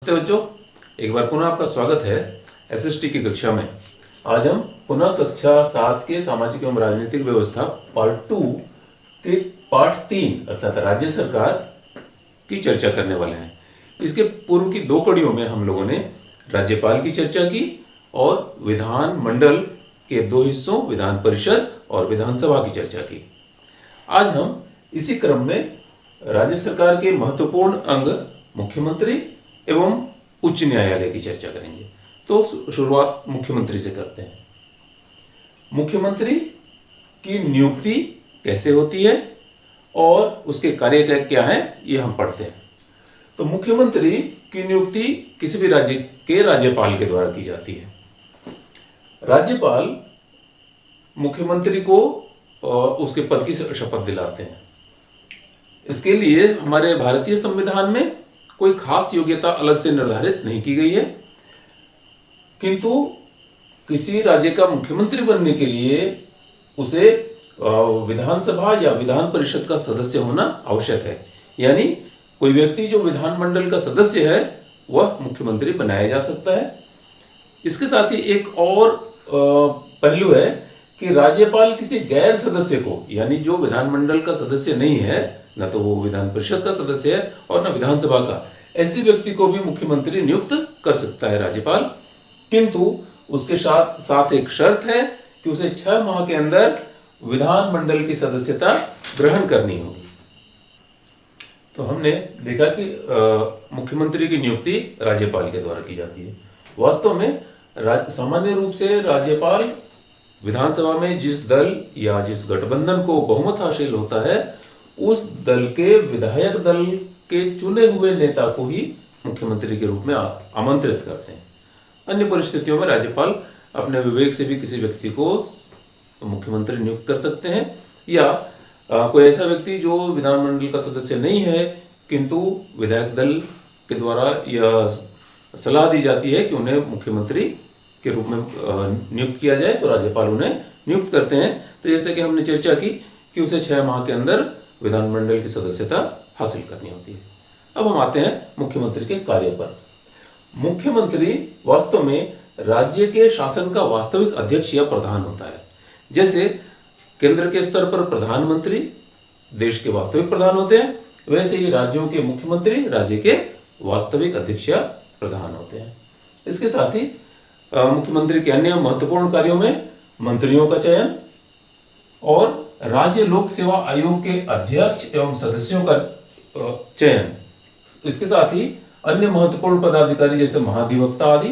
नमस्ते बच्चों, एक बार पुनः आपका स्वागत है एसएसटी की कक्षा में। आज हम पुनः कक्षा 7 के सामाजिक एवं राजनीतिक व्यवस्था पार्ट 2 के पार्ट 3 अर्थात राज्य सरकार की चर्चा करने वाले हैं। इसके पूर्व की 2 कड़ियों में हम लोगों ने राज्यपाल की चर्चा की और विधान मंडल के 2 हिस्सों विधान परिषद और विधानसभा की चर्चा की। आज हम इसी क्रम में राज्य सरकार के महत्वपूर्ण अंग मुख्यमंत्री एवं उच्च न्यायालय की चर्चा करेंगे। तो शुरुआत मुख्यमंत्री से करते हैं। मुख्यमंत्री की नियुक्ति कैसे होती है और उसके कार्य क्या है, ये हम पढ़ते हैं। तो मुख्यमंत्री की नियुक्ति किसी भी राज्य के राज्यपाल के द्वारा की जाती है। राज्यपाल मुख्यमंत्री को उसके पद की शपथ दिलाते हैं। इसके लिए हमारे भारतीय संविधान में कोई खास योग्यता अलग से निर्धारित नहीं की गई है, किंतु किसी राज्य का मुख्यमंत्री बनने के लिए उसे विधानसभा या विधान परिषद का सदस्य होना आवश्यक है। यानी कोई व्यक्ति जो विधानमंडल का सदस्य है वह मुख्यमंत्री बनाया जा सकता है। इसके साथ ही एक और पहलू है कि राज्यपाल किसी गैर सदस्य को, यानी जो विधानमंडल का सदस्य नहीं है, न तो वो विधान परिषद का सदस्य है और न विधानसभा का, ऐसे व्यक्ति को भी मुख्यमंत्री नियुक्त कर सकता है राज्यपाल। किंतु उसके साथ एक शर्त है कि उसे 6 माह के अंदर विधानमंडल की सदस्यता ग्रहण करनी होगी। तो हमने देखा कि मुख्यमंत्री की नियुक्ति राज्यपाल के द्वारा की जाती है। वास्तव में सामान्य रूप से राज्यपाल विधानसभा में जिस दल या जिस गठबंधन को बहुमत हासिल होता है, उस दल के विधायक दल के चुने हुए नेता को ही मुख्यमंत्री के रूप में आमंत्रित करते हैं। अन्य परिस्थितियों में राज्यपाल अपने विवेक से भी किसी व्यक्ति को मुख्यमंत्री नियुक्त कर सकते हैं, या कोई ऐसा व्यक्ति जो विधानमंडल का सदस्य नहीं है किंतु विधायक दल के द्वारा यह सलाह दी जाती है कि उन्हें मुख्यमंत्री के रूप में नियुक्त किया जाए, तो राज्यपाल उन्हें नियुक्त करते हैं। तो जैसे कि हमने चर्चा की कि उसे 6 माह के अंदर विधानमंडल की सदस्यता हासिल करनी होती है। अब हम आते हैं मुख्यमंत्री के कार्य पर। मुख्यमंत्री वास्तव में राज्य के शासन का वास्तविक अध्यक्ष या प्रधान होता है। जैसे केंद्र के स्तर पर प्रधानमंत्री देश के वास्तविक प्रधान होते हैं, वैसे ही राज्यों के मुख्यमंत्री राज्य के वास्तविक अध्यक्ष या प्रधान होते हैं। इसके साथ ही मुख्यमंत्री के अन्य महत्वपूर्ण कार्यों में मंत्रियों का चयन और राज्य लोक सेवा आयोग के अध्यक्ष एवं सदस्यों का चयन, इसके साथ ही अन्य महत्वपूर्ण पदाधिकारी जैसे महाधिवक्ता आदि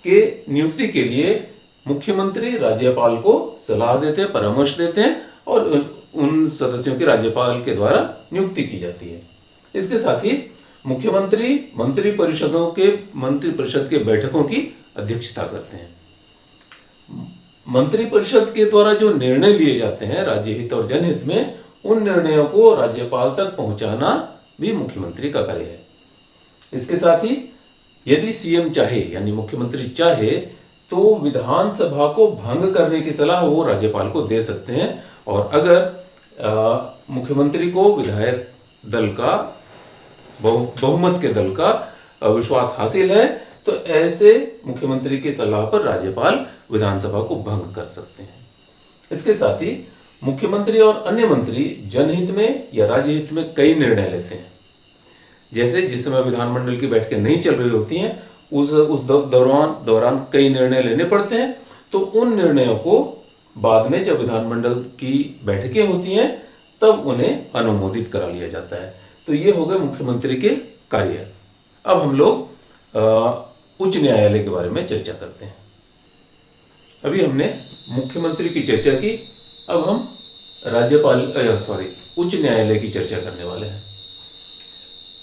के नियुक्ति के लिए मुख्यमंत्री राज्यपाल को सलाह देते हैं, परामर्श देते हैं और उन सदस्यों की राज्यपाल के द्वारा नियुक्ति की जाती है। इसके साथ ही मुख्यमंत्री मंत्री परिषद के बैठकों की अध्यक्षता करते हैं। मंत्री परिषद के द्वारा जो निर्णय लिए जाते हैं राज्य हित और जनहित में, उन निर्णयों को राज्यपाल तक पहुंचाना भी मुख्यमंत्री का कार्य है। इसके साथ ही यदि सीएम चाहे, यानी मुख्यमंत्री चाहे, तो विधानसभा को भंग करने की सलाह वो राज्यपाल को दे सकते हैं। और अगर मुख्यमंत्री को विधायक दल का बहुमत के दल का विश्वास हासिल है, तो ऐसे मुख्यमंत्री की सलाह पर राज्यपाल विधानसभा को भंग कर सकते हैं। इसके साथ ही मुख्यमंत्री और अन्य मंत्री जनहित में या राज्य हित में कई निर्णय लेते हैं। जैसे जिस समय विधानमंडल की बैठकें नहीं चल रही होती हैं, उस दौरान कई निर्णय लेने पड़ते हैं, तो उन निर्णयों को बाद में जब विधानमंडल की बैठकें होती हैं तब उन्हें अनुमोदित करा लिया जाता है। तो ये हो गए मुख्यमंत्री के कार्य। अब हम लोग उच्च न्यायालय के बारे में चर्चा करते हैं। अभी हमने मुख्यमंत्री की चर्चा की, अब हम उच्च न्यायालय की चर्चा करने वाले हैं।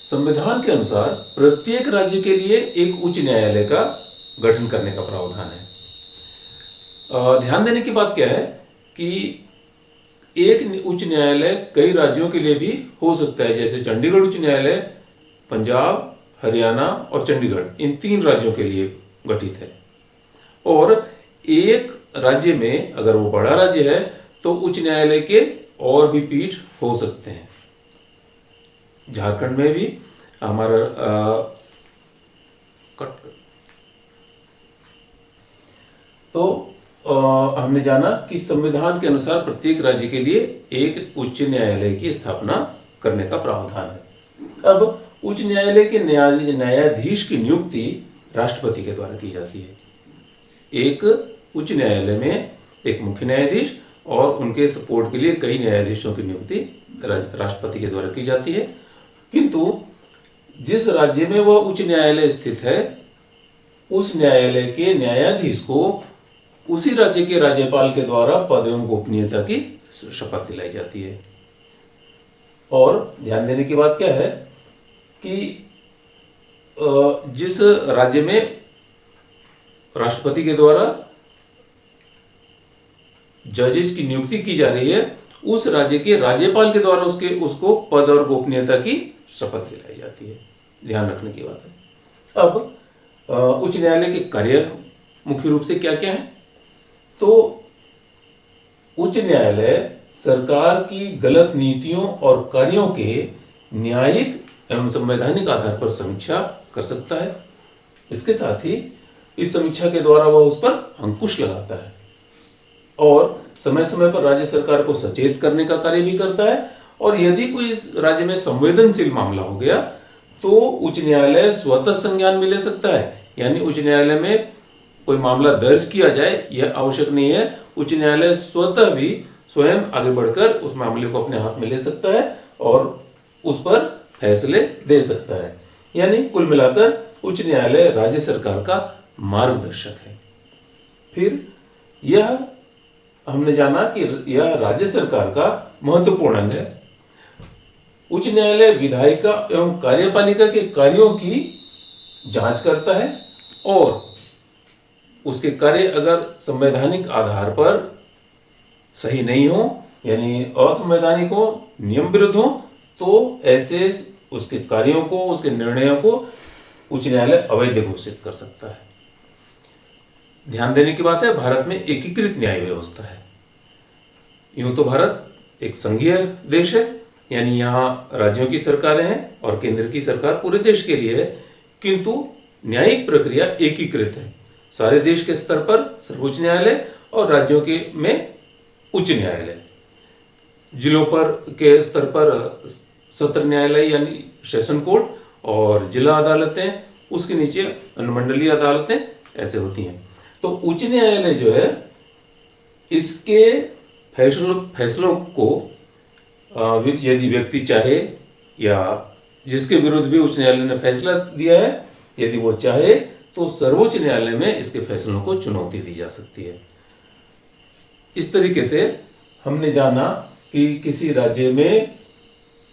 संविधान के अनुसार प्रत्येक राज्य के लिए एक उच्च न्यायालय का गठन करने का प्रावधान है। ध्यान देने की बात क्या है कि एक उच्च न्यायालय कई राज्यों के लिए भी हो सकता है। जैसे चंडीगढ़ उच्च न्यायालय पंजाब, हरियाणा और चंडीगढ़, इन 3 राज्यों के लिए गठित है। और एक राज्य में अगर वो बड़ा राज्य है तो उच्च न्यायालय के और भी पीठ हो सकते हैं। झारखंड में भी हमारा तो हमने जाना कि संविधान के अनुसार प्रत्येक राज्य के लिए एक उच्च न्यायालय की स्थापना करने का प्रावधान है। अब उच्च न्यायालय के न्यायाधीश की नियुक्ति राष्ट्रपति के द्वारा की जाती है। एक उच्च न्यायालय में एक मुख्य न्यायाधीश और उनके सपोर्ट के लिए कई न्यायाधीशों की नियुक्ति राष्ट्रपति के द्वारा की जाती है। किंतु जिस राज्य में वह उच्च न्यायालय स्थित है, उस न्यायालय के न्यायाधीश को उसी राज्य के राज्यपाल के द्वारा पद एवं गोपनीयता की शपथ दिलाई जाती है। और ध्यान देने की बात क्या है कि जिस राज्य में राष्ट्रपति के द्वारा जजेस की नियुक्ति की जा रही है, उस राज्य के राज्यपाल के द्वारा उसको पद और गोपनीयता की शपथ दिलाई जाती है। ध्यान रखने की बात है। अब उच्च न्यायालय के कार्य मुख्य रूप से क्या क्या है? तो उच्च न्यायालय सरकार की गलत नीतियों और कार्यों के न्यायिक एवं संवैधानिक आधार पर समीक्षा कर सकता है। इसके साथ ही इस समीक्षा के द्वारा वह उस पर अंकुश लगाता है और समय समय पर राज्य सरकार को सचेत करने का कार्य भी करता है। और यदि कोई इस राज्य में संवेदनशील मामला हो गया तो उच्च न्यायालय स्वतः संज्ञान में ले सकता है। यानी उच्च न्यायालय में कोई मामला दर्ज किया जाए यह आवश्यक नहीं है, उच्च न्यायालय स्वतः भी स्वयं आगे बढ़कर उस मामले को अपने हाथ में ले सकता है और उस पर फैसले दे सकता है। यानी कुल मिलाकर उच्च न्यायालय राज्य सरकार का मार्गदर्शक है। फिर यह हमने जाना कि यह राज्य सरकार का महत्वपूर्ण अंग है। उच्च न्यायालय विधायिका एवं कार्यपालिका के कार्यों की जांच करता है और उसके कार्य अगर संवैधानिक आधार पर सही नहीं हो, यानी असंवैधानिक हो, नियम विरुद्ध हो, तो ऐसे उसके कार्यों को, उसके निर्णयों को उच्च न्यायालय अवैध घोषित कर सकता है। ध्यान देने की बात है, भारत में एकीकृत न्याय व्यवस्था है। यूं तो भारत एक संघीय देश है, यानी यहाँ राज्यों की सरकारें हैं और केंद्र की सरकार पूरे देश के लिए है, किंतु न्यायिक प्रक्रिया एकीकृत है। सारे देश के स्तर पर सर्वोच्च न्यायालय और राज्यों के में उच्च न्यायालय, जिलों पर के स्तर पर सत्र न्यायालय यानी सेशन कोर्ट और जिला अदालतें, उसके नीचे अनुमंडलीय अदालतें ऐसे होती हैं। तो उच्च न्यायालय जो है इसके फैसलों को यदि व्यक्ति चाहे या जिसके विरुद्ध भी उच्च न्यायालय ने फैसला दिया है, यदि वो चाहे तो सर्वोच्च न्यायालय में इसके फैसलों को चुनौती दी जा सकती है। इस तरीके से हमने जाना कि किसी राज्य में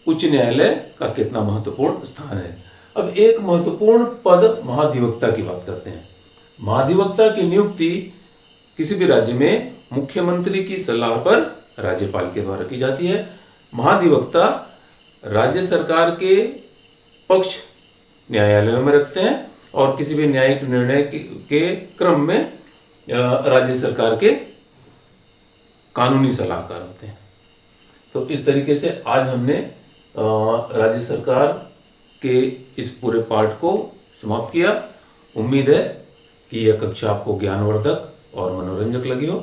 उच्च न्यायालय का कितना महत्वपूर्ण स्थान है। अब एक महत्वपूर्ण पद महाधिवक्ता की बात करते हैं। महाधिवक्ता की नियुक्ति किसी भी राज्य में मुख्यमंत्री की सलाह पर राज्यपाल के द्वारा की जाती है। महाधिवक्ता राज्य सरकार के पक्ष न्यायालयों में रखते हैं और किसी भी न्यायिक निर्णय के क्रम में राज्य सरकार के कानूनी सलाहकार होते हैं। तो इस तरीके से आज हमने राज्य सरकार के इस पूरे पाठ को समाप्त किया। उम्मीद है कि यह कक्षा आपको ज्ञानवर्धक और मनोरंजक लगी हो।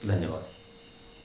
धन्यवाद।